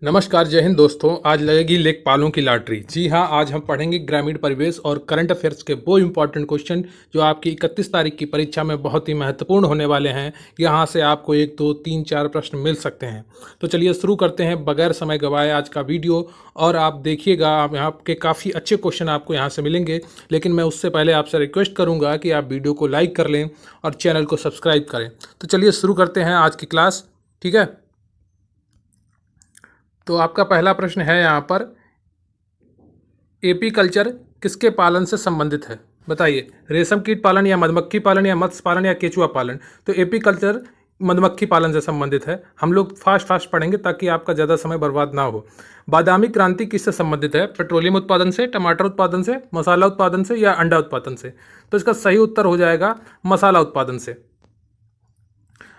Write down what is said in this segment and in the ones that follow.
नमस्कार, जय हिंद दोस्तों। आज लगेगी लेखपालों की लॉटरी। जी हाँ, आज हम पढ़ेंगे ग्रामीण परिवेश और करंट अफेयर्स के वो इम्पोर्टेंट क्वेश्चन जो आपकी 31 तारीख की परीक्षा में बहुत ही महत्वपूर्ण होने वाले हैं। यहाँ से आपको 1 2 3 4 प्रश्न मिल सकते हैं। तो चलिए शुरू करते हैं बगैर समय गवाए आज का वीडियो। और आप देखिएगा, आप यहाँ के काफ़ी अच्छे क्वेश्चन आपको यहाँ से मिलेंगे। लेकिन मैं उससे पहले आपसे रिक्वेस्ट करूँगा कि आप वीडियो को लाइक कर लें और चैनल को सब्सक्राइब करें। तो चलिए शुरू करते हैं आज की क्लास। ठीक है, तो आपका पहला प्रश्न है यहाँ पर, एपी कल्चर किसके पालन से संबंधित है? बताइए, रेशम कीट पालन या मधुमक्खी पालन या मत्स्य पालन या केचुआ पालन? तो एपी कल्चर मधुमक्खी पालन से संबंधित है। हम लोग फास्ट पढ़ेंगे ताकि आपका ज़्यादा समय बर्बाद ना हो। बादामी क्रांति किससे संबंधित है? पेट्रोलियम उत्पादन से, टमाटर उत्पादन से, मसाला उत्पादन से या अंडा उत्पादन से? तो इसका सही उत्तर हो जाएगा मसाला उत्पादन से।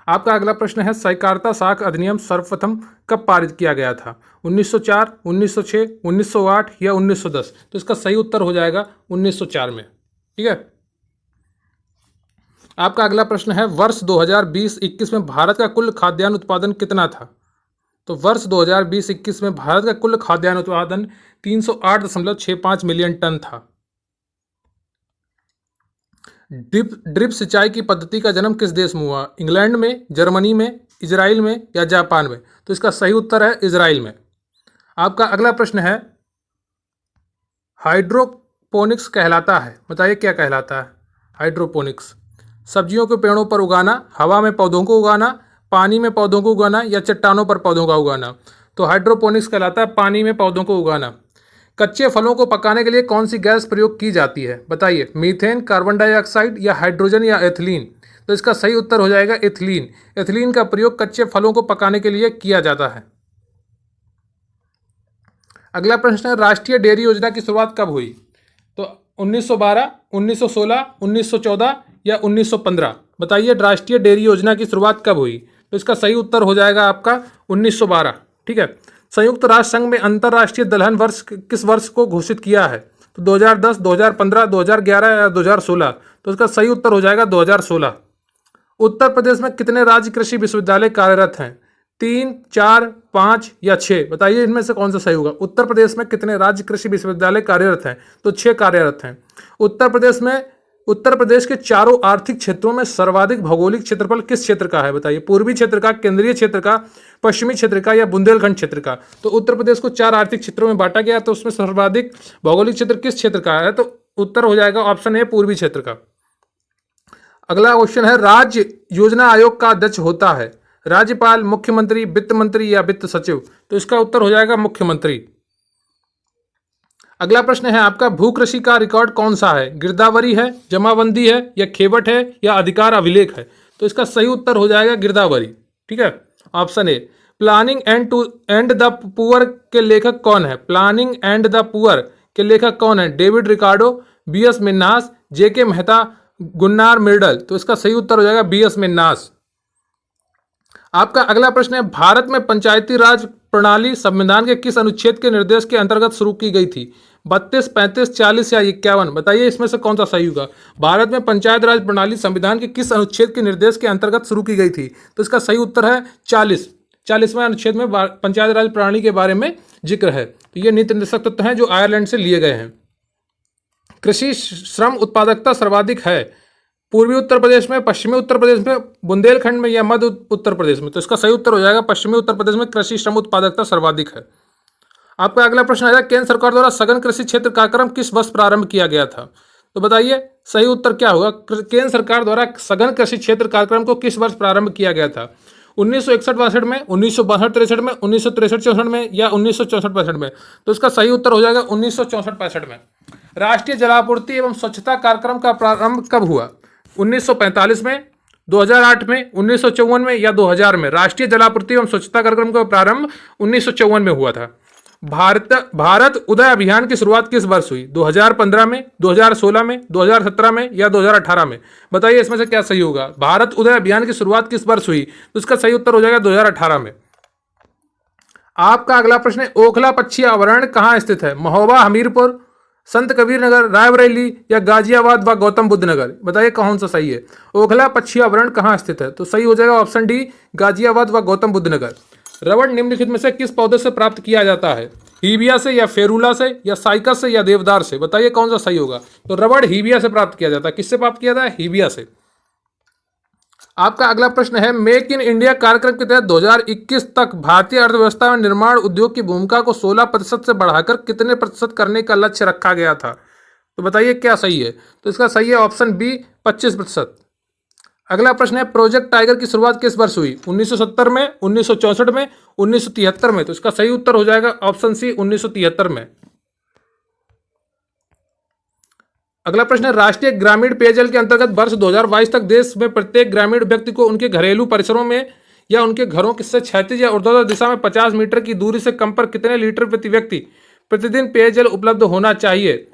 आपका अगला प्रश्न है, सहकारिता साख अधिनियम सर्वप्रथम कब पारित किया गया था? 1904, 1906, 1908 या 1910? तो इसका सही उत्तर हो जाएगा 1904 में। ठीक है, आपका अगला प्रश्न है, वर्ष 2020-21 में भारत का कुल खाद्यान्न उत्पादन कितना था? तो वर्ष 2020-21 में भारत का कुल खाद्यान्न उत्पादन 308.65 मिलियन टन था। ड्रिप सिंचाई की पद्धति का जन्म किस देश में हुआ? इंग्लैंड में, जर्मनी में, इजराइल में या जापान में? तो इसका सही उत्तर है इजराइल में। आपका अगला प्रश्न है, हाइड्रोपोनिक्स कहलाता है? बताइए क्या कहलाता है हाइड्रोपोनिक्स? सब्जियों के पेड़ों पर उगाना, हवा में पौधों को उगाना, पानी में पौधों को उगाना या चट्टानों पर पौधों का उगाना? तो हाइड्रोपोनिक्स कहलाता है पानी में पौधों को उगाना। कच्चे फलों को पकाने के लिए कौन सी गैस प्रयोग की जाती है? बताइए, मीथेन, कार्बन डाइऑक्साइड या हाइड्रोजन या एथिलीन? तो इसका सही उत्तर हो जाएगा एथिलीन। एथिलीन का प्रयोग कच्चे फलों को पकाने के लिए किया जाता है। अगला प्रश्न है, राष्ट्रीय डेयरी योजना की शुरुआत कब हुई? तो 1912, 1916, 1914 या 1915? बताइए, राष्ट्रीय डेयरी योजना की शुरुआत कब हुई? तो इसका सही उत्तर हो जाएगा आपका 1912। ठीक है, संयुक्त राष्ट्र संघ में अंतर्राष्ट्रीय दलहन वर्ष किस वर्ष को घोषित किया है? तो 2010, 2015, 2011 या 2016? तो इसका सही उत्तर हो जाएगा 2016। उत्तर प्रदेश में कितने राज्य कृषि विश्वविद्यालय कार्यरत हैं? 3, 4, 5 या 6? बताइए इनमें से कौन सा सही होगा। उत्तर प्रदेश में कितने राज्य कृषि विश्वविद्यालय कार्यरत हैं? तो 6 कार्यरत हैं। उत्तर प्रदेश के चारों आर्थिक क्षेत्रों में सर्वाधिक भौगोलिक क्षेत्रफल किस क्षेत्र का है? बताइए, पूर्वी क्षेत्र का, केंद्रीय क्षेत्र का, पश्चिमी क्षेत्र का या बुंदेलखंड क्षेत्र का? तो उत्तर प्रदेश को 4 आर्थिक क्षेत्रों में बांटा गया, तो उसमें सर्वाधिक भौगोलिक क्षेत्र किस क्षेत्र का है? तो उत्तर हो जाएगा ऑप्शन ए, पूर्वी क्षेत्र का। अगला क्वेश्चन है, राज्य योजना आयोग का अध्यक्ष होता है राज्यपाल, मुख्यमंत्री, वित्त मंत्री या वित्त सचिव? तो इसका उत्तर हो जाएगा मुख्यमंत्री। अगला प्रश्न है आपका, भू कृषि का रिकॉर्ड कौन सा है? गिरदावरी है, जमाबंदी है या खेवट है या अधिकार अभिलेख है? तो इसका सही उत्तर हो जाएगा गिरदावरी। ठीक है, option A. Planning and the poor के लेखक कौन है? प्लानिंग एंड द पुअर के लेखक कौन है? डेविड रिकार्डो, बीएस मिन्हास, जेके मेहता, गुन्नार मिर्डल? तो इसका सही उत्तर हो जाएगा बीएस मिन्हास। आपका अगला प्रश्न है, भारत में पंचायती राज प्रणाली संविधान के किस अनुच्छेद के निर्देश के अंतर्गत शुरू की गई थी? 32, 35, 40 या 51? बताइए इसमें से कौन सा सही होगा। भारत में पंचायत राज प्रणाली संविधान के किस अनुच्छेद के निर्देश के अंतर्गत शुरू की गई थी? तो इसका सही उत्तर है 40वें अनुच्छेद में पंचायत राज प्रणाली के बारे में जिक्र है। तो ये नीति निर्देशक तत्व हैं जो आयरलैंड से लिए गए हैं। कृषि श्रम उत्पादकता सर्वाधिक है पूर्वी उत्तर प्रदेश में, पश्चिमी उत्तर प्रदेश में, बुंदेलखंड में या मध्य उत्तर प्रदेश में? तो इसका सही उत्तर हो जाएगा पश्चिमी उत्तर प्रदेश में कृषि श्रम उत्पादकता सर्वाधिक है। आपका अगला प्रश्न आएगा, केंद्र सरकार द्वारा सघन कृषि क्षेत्र कार्यक्रम किस वर्ष प्रारंभ किया गया था? तो बताइए सही उत्तर क्या होगा। केंद्र सरकार द्वारा सघन कृषि क्षेत्र कार्यक्रम को किस वर्ष प्रारंभ किया गया था? 1961-62 में, 1962-63 में, 1963-64 में या 1964-65 में? तो इसका सही उत्तर हो जाएगा 1964-65 में। राष्ट्रीय जलापूर्ति एवं स्वच्छता कार्यक्रम का प्रारंभ कब हुआ? 1945 में, 2008 में, 1954 में या 2000 में? राष्ट्रीय जलापूर्ति एवं स्वच्छता कार्यक्रम का प्रारंभ 1954 में हुआ था। भारत उदय अभियान की शुरुआत किस वर्ष हुई? 2015 में, 2016 में, 2017 में या 2018 में? बताइए इसमें से क्या सही होगा। भारत उदय अभियान की शुरुआत किस वर्ष हुई? तो इसका सही उत्तर हो जाएगा 2018 में। आपका अगला प्रश्न है, ओखला पक्षी अभयारण्य कहाँ स्थित है? महोबा, हमीरपुर, संत कबीर नगर, रायबरेली या गाजियाबाद व गौतम बुद्ध नगर? बताइए कौन सा सही है। ओखला पक्षी अभयारण्य कहाँ स्थित है? तो सही हो जाएगा ऑप्शन डी, गाजियाबाद व गौतम बुद्ध नगर। रबड़ निम्नलिखित में से किस पौधे से प्राप्त किया जाता है? हीबिया से या फेरुला से या साइकस से या देवदार से? बताइए कौन सा सही होगा। तो रबड़ हीबिया से प्राप्त किया जाता है। किससे प्राप्त किया जाता है? हीबिया से। आपका अगला प्रश्न है, मेक इन इंडिया कार्यक्रम के तहत 2021 तक भारतीय अर्थव्यवस्था में निर्माण उद्योग की भूमिका को 16% से बढ़ाकर कितने प्रतिशत करने का लक्ष्य रखा गया था? तो बताइए क्या सही है। तो इसका सही है ऑप्शन बी 25%। अगला प्रश्न है, प्रोजेक्ट टाइगर की शुरुआत किस वर्ष हुई? 1970 में, 1964 में, 1973 में? तो इसका सही उत्तर हो जाएगा ऑप्शन सी 1973 में। अगला प्रश्न है, राष्ट्रीय ग्रामीण पेयजल के अंतर्गत वर्ष 2022 तक देश में प्रत्येक ग्रामीण व्यक्ति को उनके घरेलू परिसरों में या उनके घरों से क्षैतिज या ऊर्ध्वाधर दिशा में 50 मीटर की दूरी से कम पर कितने लीटर प्रति व्यक्ति प्रतिदिन पेयजल उपलब्ध होना चाहिए?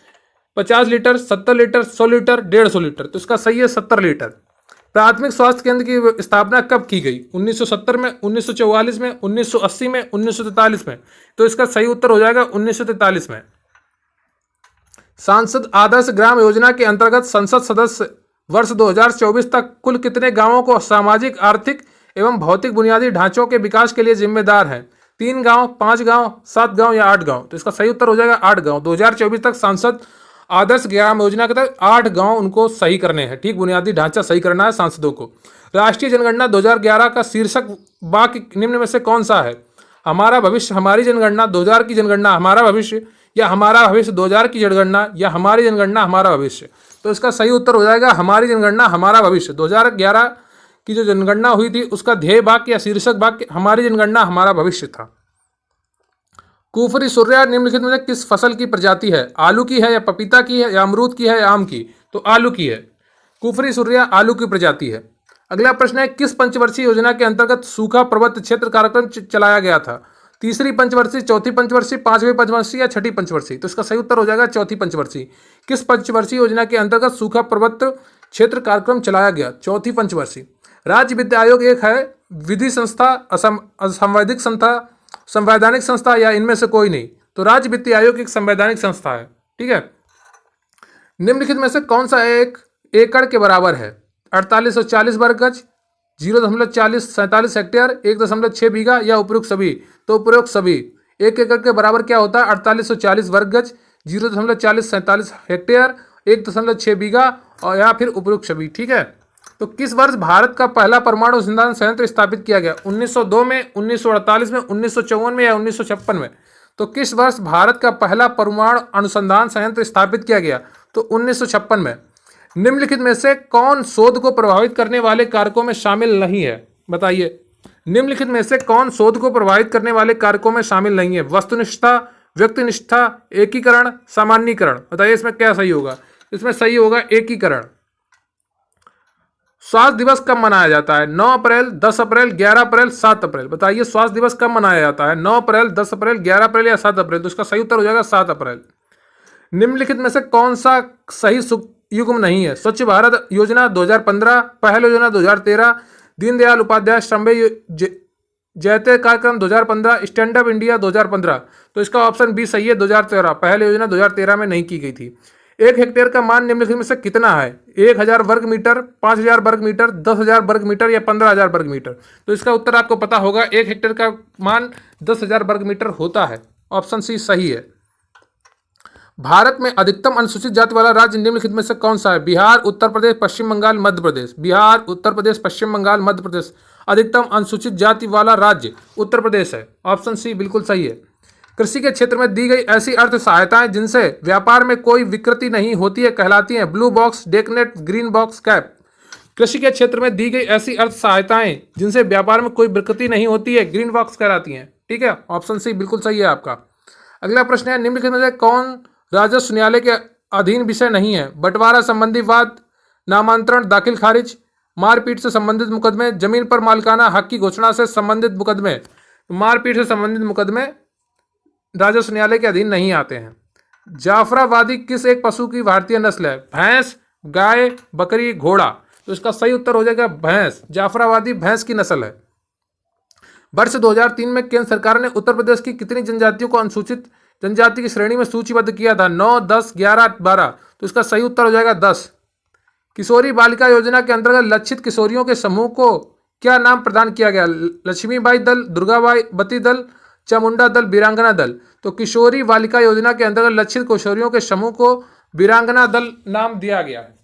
50 लीटर, 70 लीटर, 100 लीटर, 150 लीटर? तो इसका सही है 70 लीटर। प्राथमिक स्वास्थ्य केंद्र की स्थापना कब की गई? 1970 में, 1944 में, 1980 में, 1943 में? तो इसका सही उत्तर हो जाएगा 1943 में। सांसद आदर्श ग्राम योजना के अंतर्गत संसद सदस्य वर्ष 2024 तक कुल कितने गांवों को सामाजिक, आर्थिक एवं भौतिक बुनियादी ढांचों के विकास के लिए जिम्मेदार हैं? 3 गांव, 5 गांव, 7 गांव या 8 गांव? तो इसका सही उत्तर हो जाएगा 8 गांव। 2024 तक सांसद आदर्श ग्राम योजना के तहत 8 गांव उनको सही करने हैं। ठीक, बुनियादी ढांचा सही करना है सांसदों को। राष्ट्रीय जनगणना 2011 का शीर्षक वाक्य निम्न में से कौन सा है? हमारा भविष्य हमारी जनगणना, 2000 की जनगणना हमारा भविष्य, या हमारा भविष्य 2000 की जनगणना, या हमारी जनगणना हमारा भविष्य? तो इसका सही उत्तर हो जाएगा हमारी जनगणना हमारा भविष्य। 2011 की जो जनगणना हुई थी उसका ध्येय वाक्य या शीर्षक वाक्य हमारी जनगणना हमारा भविष्य था। कुफरी सुर्या निम्नलिखित में से किस फसल की प्रजाति है? आलू की है या पपीता की है या अमरूद की है या आम की? तो आलू की है। कुफरी सुर्या आलू की प्रजाति है। अगला प्रश्न है, किस पंचवर्षीय योजना के अंतर्गत सूखा प्रबंध क्षेत्र कार्यक्रम चलाया गया था? तीसरी पंचवर्षीय, चौथी पंचवर्षीय, पांचवी पंचवर्षीय या छठी पंचवर्षीय? तो इसका सही उत्तर हो जाएगा चौथी पंचवर्षीय। किस पंचवर्षीय योजना के अंतर्गत सूखा प्रबंध क्षेत्र कार्यक्रम चलाया गया? चौथी पंचवर्षीय। राज्य विद्या आयोग एक है, विधि संस्था, असंवैधानिक संस्था, संवैधानिक संस्था, या इनमें से कोई नहीं? तो राज्य वित्त आयोग एक संवैधानिक संस्था है। ठीक है। निम्नलिखित में से कौन सा एक एकड़ के बराबर है? 4840 वर्ग गज, 0.4047 हेक्टेयर, 1.6 बीघा या उपयुक्त सभी? तो उपयुक्त सभी। 1 एकड़ के बराबर क्या होता है? 4840 वर्ग गज, 0.4047 हेक्टेयर, 1.6 बीघा और या फिर उपयुक्त सभी। ठीक है। तो किस वर्ष भारत का पहला परमाणु अनुसंधान संयंत्र स्थापित किया गया? 1902 में, 1948 में, 1954 में या 1956 में? तो किस वर्ष भारत का पहला परमाणु अनुसंधान संयंत्र स्थापित किया गया? तो 1956 में। निम्नलिखित में से कौन शोध को प्रभावित करने वाले कारकों में शामिल नहीं है? बताइए। निम्नलिखित में से कौन शोध को प्रभावित करने वाले कारकों में शामिल नहीं है? वस्तुनिष्ठता, व्यक्तिनिष्ठता, एकीकरण, सामान्यीकरण? बताइए इसमें क्या सही होगा। इसमें सही होगा एकीकरण। स्वास्थ्य दिवस कब मनाया जाता है? 9 अप्रैल, 10 अप्रैल, 11 अप्रैल, 7 अप्रैल? बताइए स्वास्थ्य दिवस कब मनाया जाता है? 9 अप्रैल, 10 अप्रैल, 11 अप्रैल या 7 अप्रैल? तो इसका सही उत्तर हो जाएगा 7 अप्रैल। निम्नलिखित में से कौन सा सही युग्म नहीं है? स्वच्छ भारत योजना 2015, पहल योजना 2013, दीनदयाल उपाध्याय श्रमयोगी जयते कार्यक्रम 2015, स्टैंड अप इंडिया 2015? तो इसका ऑप्शन बी सही है 2013। पहल योजना 2013 में नहीं की गई थी। 1 हेक्टेयर का मान निम्नलिखित में से कितना है? 1000 वर्ग मीटर, 5000 वर्ग मीटर, 10,000 वर्ग मीटर या 15,000 वर्ग मीटर? तो इसका उत्तर आपको पता होगा। 1 हेक्टेयर का मान 10,000 वर्ग मीटर होता है। ऑप्शन सी सही है। भारत में अधिकतम अनुसूचित जाति वाला राज्य निम्नलिखित में से कौन सा है? बिहार, उत्तर प्रदेश, पश्चिम बंगाल, मध्य प्रदेश? बिहार, उत्तर प्रदेश, पश्चिम बंगाल, मध्य प्रदेश? अधिकतम अनुसूचित जाति वाला राज्य उत्तर प्रदेश है। ऑप्शन सी बिल्कुल सही है। कृषि के क्षेत्र में दी गई ऐसी अर्थ सहायताएं जिनसे व्यापार में कोई विकृति नहीं होती है कहलाती हैं? Blue box, DECnet, green box, cap? कृषि के क्षेत्र में दी गई ऐसी अर्थ सहायताएं जिनसे व्यापार में कोई विकृति नहीं होती है, ग्रीन बॉक्स कहलाती हैं। ठीक है। ऑप्शन सी बिल्कुल सही है आपका। अगला प्रश्न है, निम्नलिखित में से कौन राजस्व न्यायालय के अधीन विषय नहीं है? बंटवारा संबंधी वाद, नामांतरण, दाखिल खारिज, मारपीट से संबंधित मुकदमे, जमीन पर मालिकाना हक की घोषणा से संबंधित मुकदमे? मारपीट से संबंधित मुकदमे राजस्व न्यायालय के अधीन नहीं आते हैं। जाफराबादी किस एक पशु की भारतीय नस्ल है? भैंस, गाय, बकरी, घोड़ा? तो इसका सही उत्तर हो जाएगा भैंस। जाफराबादी भैंस की नस्ल है। वर्ष 2003 में केंद्र सरकार ने उत्तर प्रदेश की कितनी जनजातियों को अनुसूचित जनजाति की श्रेणी में सूचीबद्ध किया था? 9, 10, 11, 12? तो इसका सही उत्तर हो जाएगा 10। किशोरी बालिका योजना के अंतर्गत लक्षित किशोरियों के समूह को क्या नाम प्रदान किया गया? लक्ष्मीबाई दल, दुर्गावती दल, चामुंडा दल, वीरांगना दल। तो किशोरी बालिका योजना के अंतर्गत लक्षित किशोरियों के समूह को वीरांगना दल नाम दिया गया है।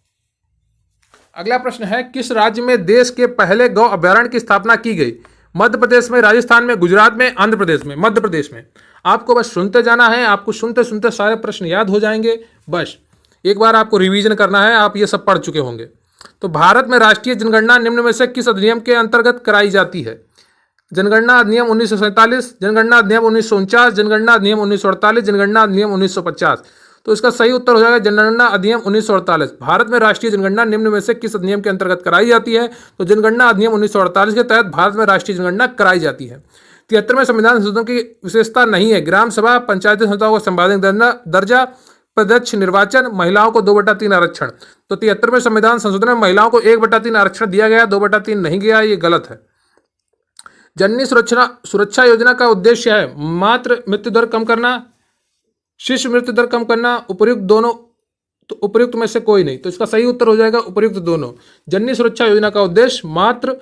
अगला प्रश्न है, किस राज्य में देश के पहले गौ अभयारण्य की स्थापना की गई? मध्य प्रदेश में, राजस्थान में, गुजरात में, आंध्र प्रदेश में? मध्य प्रदेश में। आपको बस सुनते जाना है, आपको सुनते सुनते सारे प्रश्न याद हो जाएंगे। बस एक बार आपको रिवीजन करना है, आप ये सब पढ़ चुके होंगे। तो भारत में राष्ट्रीय जनगणना निम्न में से किस अधिनियम के अंतर्गत कराई जाती है? जनगणना अधिनियम 1947, जनगणना अधिनियम 1949, जनगणना अधिनियम 1948, जनगणना अधिनियम 1950। तो इसका सही उत्तर हो जाएगा जनगणना अधिनियम 1948। भारत में राष्ट्रीय जनगणना निम्न में से किस अधिनियम के अंतर्गत कराई जाती है? तो जनगणना अधिनियम 1948 के तहत भारत में राष्ट्रीय जनगणना कराई जाती है। 73वें संविधान संशोधन की विशेषता नहीं है ग्राम सभा, पंचायती संस्थाओं को संवैधानिक दर्जा, प्रत्यक्ष निर्वाचन, महिलाओं को 2/3 आरक्षण। तो 73वें संविधान संशोधन में महिलाओं को 1/3 आरक्षण दिया गया, 2/3 नहीं गया, ये गलत है। जननी सुरक्षा योजना का उद्देश्य है मातृ मृत्यु दर कम करना, शिशु मृत्यु दर कम करना, उपर्युक्त दोनों। तो उपर्युक्त में से कोई नहीं, तो इसका सही उत्तर हो जाएगा उपर्युक्त दोनों। जननी सुरक्षा योजना का उद्देश्य मातृ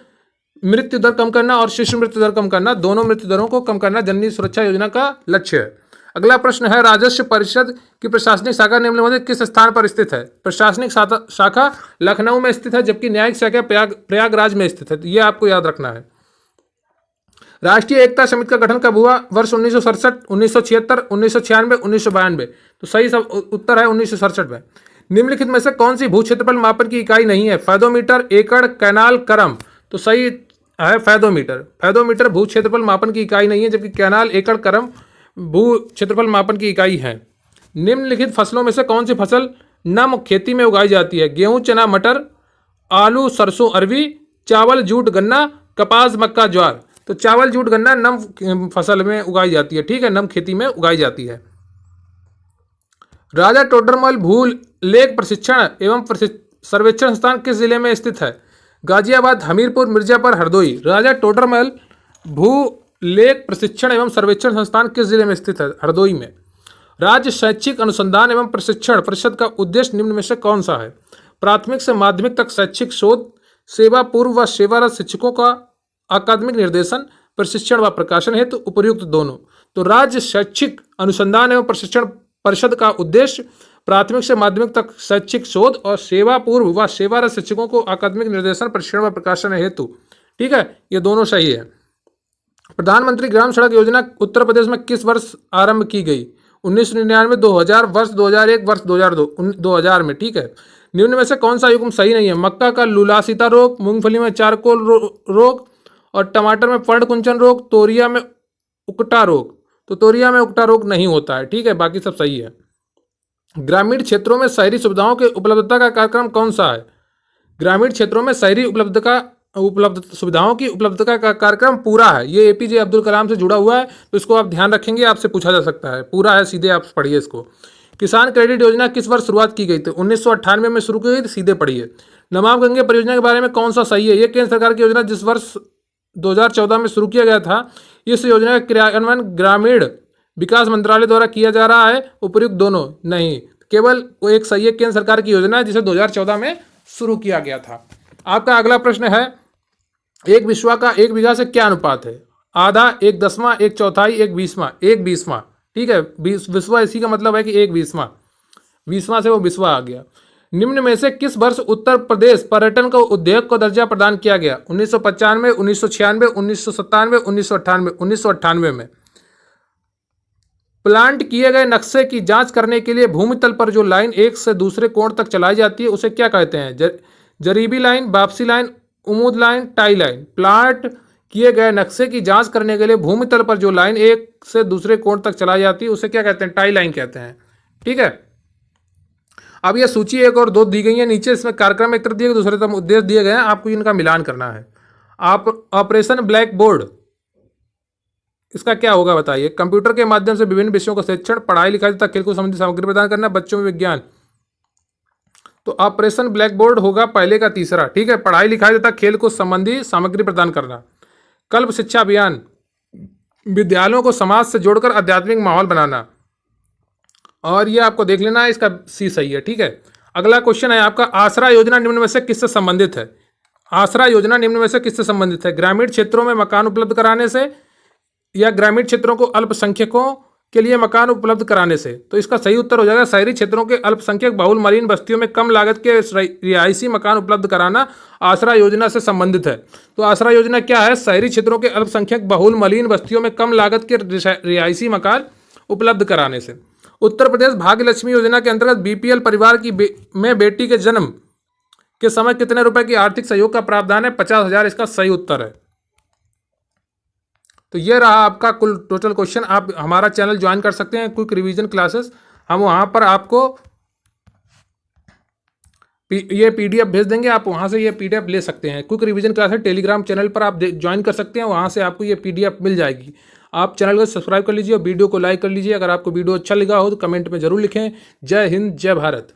मृत्यु दर कम करना और शिशु मृत्यु दर कम करना, दोनों मृत्यु दरों को कम करना जननी सुरक्षा योजना का लक्ष्य है। अगला प्रश्न है, राजस्व परिषद की प्रशासनिक शाखा निम्नलिखित में किस स्थान पर स्थित है? प्रशासनिक शाखा लखनऊ में स्थित है, जबकि न्यायिक शाखा प्रयागराज में स्थित है। ये आपको याद रखना है। राष्ट्रीय एकता समिति का गठन कब हुआ? वर्ष 1967, 1976, 1996, 1992। तो सही सब उत्तर है 1967 में। निम्नलिखित में से कौन सी भू क्षेत्रफल मापन की इकाई नहीं है? फैदोमीटर, एकड़, कैनाल, करम। तो सही है फैदोमीटर। फैदोमीटर भू क्षेत्रफल मापन की इकाई नहीं है, जबकि कैनाल, एकड़, करम भू क्षेत्रफल मापन की इकाई है। निम्नलिखित फसलों में से कौन सी फसल नम खेती में उगाई जाती है? गेहूं, चना, मटर, आलू, सरसों, अरवी, चावल, जूट, गन्ना, कपास, मक्का, ज्वार। तो चावल, जूट, गन्ना नम फसल में उगाई जाती है, ठीक है, नम खेती में उगाई जाती है। राजा टोडरमल भू लेख प्रशिक्षण एवं सर्वेक्षण संस्थान किस जिले में स्थित है? गाजियाबाद, हमीरपुर, मिर्जापुर, हरदोई। राजा टोडरमल भू लेख प्रशिक्षण एवं सर्वेक्षण संस्थान किस जिले में स्थित है? हरदोई में। राज्य शैक्षिक अनुसंधान एवं प्रशिक्षण परिषद का उद्देश्य निम्न में से कौन सा है? प्राथमिक से माध्यमिक तक शैक्षिक शोध, सेवा पूर्व व सेवारत शिक्षकों का अकादमिक निर्देशन, प्रशिक्षण व प्रकाशन हेतु, उपर्युक्त दोनों। तो राज्य शैक्षिक अनुसंधान एवं प्रशिक्षण परिषद का उद्देश्य प्राथमिक से माध्यमिक तक शैक्षिक शोध और सेवा पूर्व व सेवारत शिक्षकों को अकादमिक निर्देशन, प्रशिक्षण व प्रकाशन हेतु, ठीक है, ये दोनों सही है। प्रधानमंत्री ग्राम सड़क योजना उत्तर प्रदेश में किस वर्ष आरंभ की गई? 1999, 2000, वर्ष 2001, वर्ष 2000 में, ठीक है। निम्न में से कौन सा युग्म सही नहीं है? मक्का का लुलासिता रोग, मूंगफली में चारकोल रोग और टमाटर में पर्ण कुंचन रोग, तोरिया में उकटा रोग। तो तोरिया में उकटा रोग नहीं होता है, ठीक है, बाकी सब सही है। ग्रामीण क्षेत्रों में शहरी सुविधाओं की उपलब्धता का कार्यक्रम कौन सा है? ग्रामीण क्षेत्रों में शहरी सुविधाओं की उपलब्धता का कार्यक्रम पूरा है। ये एपीजे अब्दुल कलाम से जुड़ा हुआ है, तो इसको आप ध्यान रखेंगे, आपसे पूछा जा सकता है। पूरा है, सीधे आप पढ़िए इसको। किसान क्रेडिट योजना किस वर्ष शुरुआत की गई थी? 1998 में शुरू की गई थी, सीधे पढ़िए। नमामि गंगे परियोजना के बारे में कौन सा सही है? ये केंद्र सरकार की योजना जिस वर्ष 2014 में शुरू किया गया था। इस योजना का क्रियान्वयन ग्रामीण विकास मंत्रालय द्वारा किया जा रहा है, उपर्युक्त दोनों नहीं। केवल वो एक सही है, केंद्र सरकार की योजना है जिसे 2014 में शुरू किया गया था। आपका अगला प्रश्न है, एक विश्वा का 1 बीघा से क्या अनुपात है? आधा, 1/10, 1/4, 1/20, 1/20, ठीक है। विश्वा इसी का मतलब है कि 1/20, 20वां से वो विश्वा आ गया। निम्न में से किस वर्ष उत्तर प्रदेश पर्यटन को उद्योग को दर्जा प्रदान किया गया? 1995, 1996, 1997, 1998। 1998 में। प्लांट किए गए नक्शे की जांच करने के लिए भूमि तल पर जो लाइन एक से दूसरे कोण तक चलाई जाती है उसे क्या कहते हैं? जरीबी लाइन, वापसी लाइन, उम्मीद लाइन, टाई लाइन। प्लांट किए गए नक्शे की जांच करने के लिए भूमि तल पर जो लाइन एक से दूसरे कोण तक चलाई जाती है उसे क्या कहते हैं? टाई लाइन कहते हैं, ठीक है। अब ये सूची 1 और 2 दी गई है नीचे, इसमें कार्यक्रम एक तरफ दिए गए, दूसरे तरफ उद्देश्य दिए गए हैं, आपको इनका मिलान करना है। आप ऑपरेशन ब्लैक बोर्ड, इसका क्या होगा बताइए? कंप्यूटर के माध्यम से विभिन्न विषयों का शिक्षण, पढ़ाई लिखाई तथा खेल को संबंधित सामग्री प्रदान करना, बच्चों में विज्ञान। तो ऑपरेशन ब्लैक बोर्ड होगा पहले का तीसरा, ठीक है। पढ़ाई लिखाई तथा खेल को संबंधी सामग्री प्रदान करना। कल्प शिक्षा अभियान, विद्यालयों को समाज से जोड़कर आध्यात्मिक माहौल बनाना। और ये आपको देख लेना है, इसका सी सही है, ठीक है। अगला क्वेश्चन है आपका, आसरा योजना निम्न में से किससे संबंधित है? आसरा योजना निम्न में से किससे संबंधित है? ग्रामीण क्षेत्रों में मकान उपलब्ध कराने से या ग्रामीण क्षेत्रों को अल्पसंख्यकों के लिए मकान उपलब्ध कराने से? तो इसका सही उत्तर हो जाएगा शहरी क्षेत्रों के अल्पसंख्यक बहुल मलिन बस्तियों में कम लागत के रिहायशी मकान उपलब्ध कराना आसरा योजना से संबंधित है। तो आसरा योजना क्या है? शहरी क्षेत्रों के अल्पसंख्यक बहुल मलिन बस्तियों में कम लागत के रिहायशी मकान उपलब्ध कराने से। उत्तर प्रदेश भाग्य लक्ष्मी योजना के अंतर्गत बीपीएल परिवार की में बेटी के जन्म के समय कितने रुपए की आर्थिक सहयोग का प्रावधान है? 50,000 इसका सही उत्तर है। तो ये रहा आपका कुल टोटल क्वेश्चन। आप हमारा चैनल ज्वाइन कर सकते हैं, क्विक रिवीजन क्लासेस। हम वहाँ पर आपको ये पीडीएफ भेज देंगे, आप वहाँ से ये पीडीएफ ले सकते हैं। Quick revision classes Telegram channel पर आप ज्वाइन कर सकते हैं, वहाँ से आपको ये पीडीएफ मिल जाएगी। आप चैनल को सब्सक्राइब कर लीजिए और वीडियो को लाइक कर लीजिए। अगर आपको वीडियो अच्छा लगा हो तो कमेंट में जरूर लिखें। जय हिंद, जय भारत।